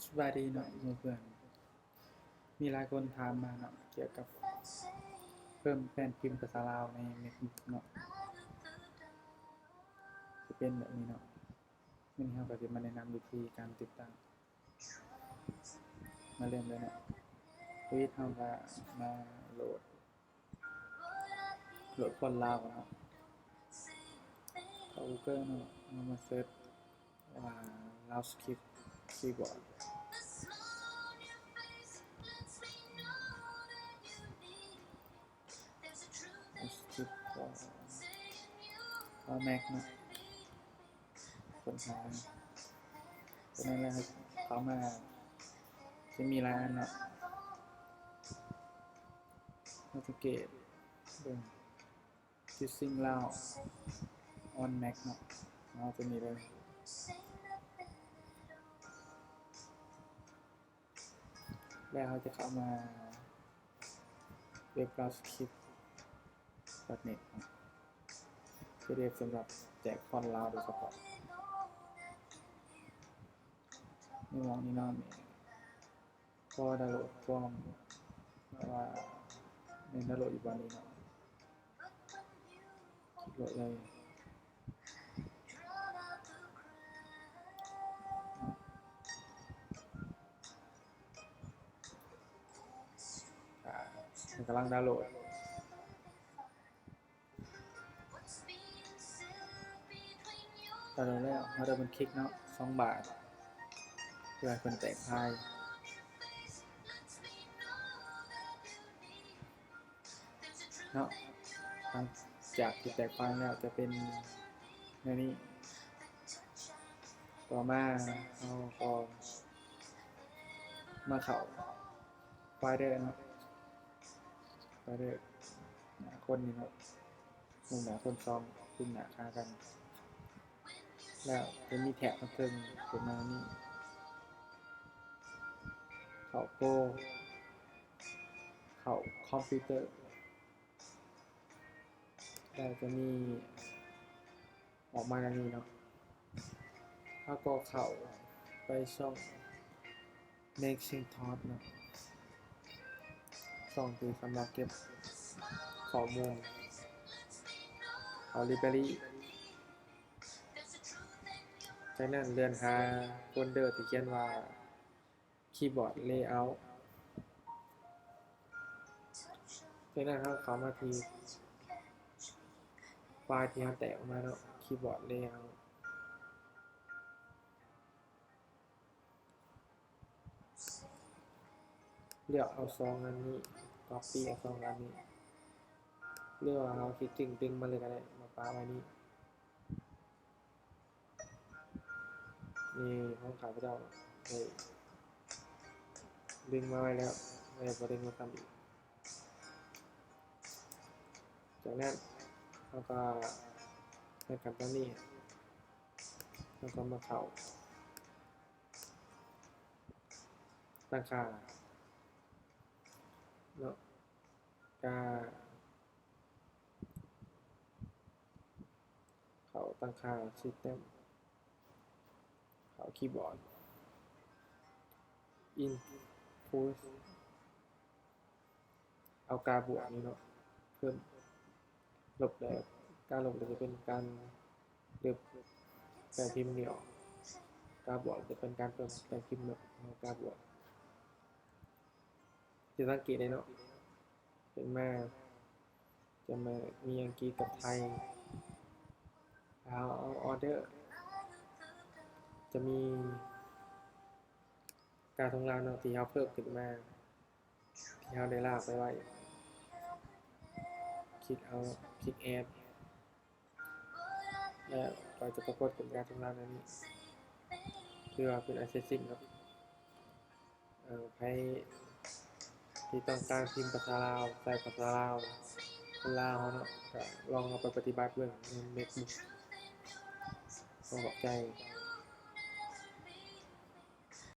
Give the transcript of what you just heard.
สบายดีเนาะหมู่เพื่อนมีหลายคนถามมาเนาะเกี่ยวกับเพิ่มแป้นพิมพ์ภาษาลาวใน MacBook เนาะจะเป็นแบบนี้เนาะมื้อนี้เราก็สิมาแนะนำวิธีการติดตั้งมาเริ่มเลยเนาะวิธีเราก็มาโหลดฟอนต์ลาวก่อนเนาะเข้า Google เนาะเอามาเซิร์ชว่า Lao Script Keyboard Script ก็ Mac เนาะค้นหาตัวนั้นแหละครับเข้ามาจะมีหลายอันเนาะเราสังเกตเบิ่ง Using Lao on Mac เนาะเราจะมีเลยแล้วเขาจะเข้ามาเว็บ Lavscript.net เนาะจะเรียกสำหรับแจกฟอนต์ลาวโดยเฉพาะในวงนี้เนาะมีก็ดาวน์โหลดฟอร์มว่าในดาวน์โหลดอยู่บนนี้เนาะคลิกโหลดเลยมันกำลังดาวน์โหลดแล้วเราได้เป็นคลิกเนาะ2 บาทเพื่อให้คนแตกพายเนาะหลังจากที่แตกพายแล้วจะเป็นในนี้ต่อมาเราก็มาเข้าไฟล์เดอร์เนาะไฟล์เดอร์หน้าคนนี่เนาะมุมหน้าคนซ้อมขึ้นหน้าคากันแล้วจะมีแท็บมาเพิ่มขึ้นมานี่เข้าโปรเข้าคอมพิวเตอร์แล้วจะมีออกมาดังนี้เนาะแล้วก็เข้าไปช่อง Macintosh เนาะช่องที่สำหรับเก็บข้อมูลเอา Library จากนั้นเลื่อนหาโฟลเดอร์ที่เขียนว่า Keyboard Layout จากนั้นเราเข้ามาที่ไฟล์ที่เราแตกออกมาแล้ว Keyboard Layout เลือกเอา2อันนี้ Copy เอา2อันนี้เลือกว่าเราคลิกดึงมาเลยก็ได้มาปาไว้นี่ห้องขายพระเจ้าเลยดึงมาไว้แล้วไม่ได้ดึงมาทำอีกจากนั้นเราก็ในขั้นตอนนี้เราก็มาเข้าตั้งค่าเนาะเข้าตั้งค่า System เข้าคีย์บอร์ด Input เอากาบวกนี่เนาะเพิ่มลบแล้วการลบจะเป็นการเลือกแปลพิมพ์เหนียวกาบวกจะเป็นการเพิ่มแปลพิมพ์แบบกาบวกจะสังเกตได้เนาะเป็นมาจะมามีอังกฤษกับไทยเอาออเดอร์จะมีการทงลาวเนาะที่เขาเพิ่มขึ้นมาที่เขาได้ลากไปไว้คลิกแอดแล้วก็จะปรากฏเป็นการทงลาวนี้เพื่อเป็น accessing เนาะใครที่ต้องการพิมพ์ภาษาลาวใส่ภาษาลาวคนลาวเนาะก็ลองเอาไปปฏิบัติเบิ่งใน MacBook ขอบใจ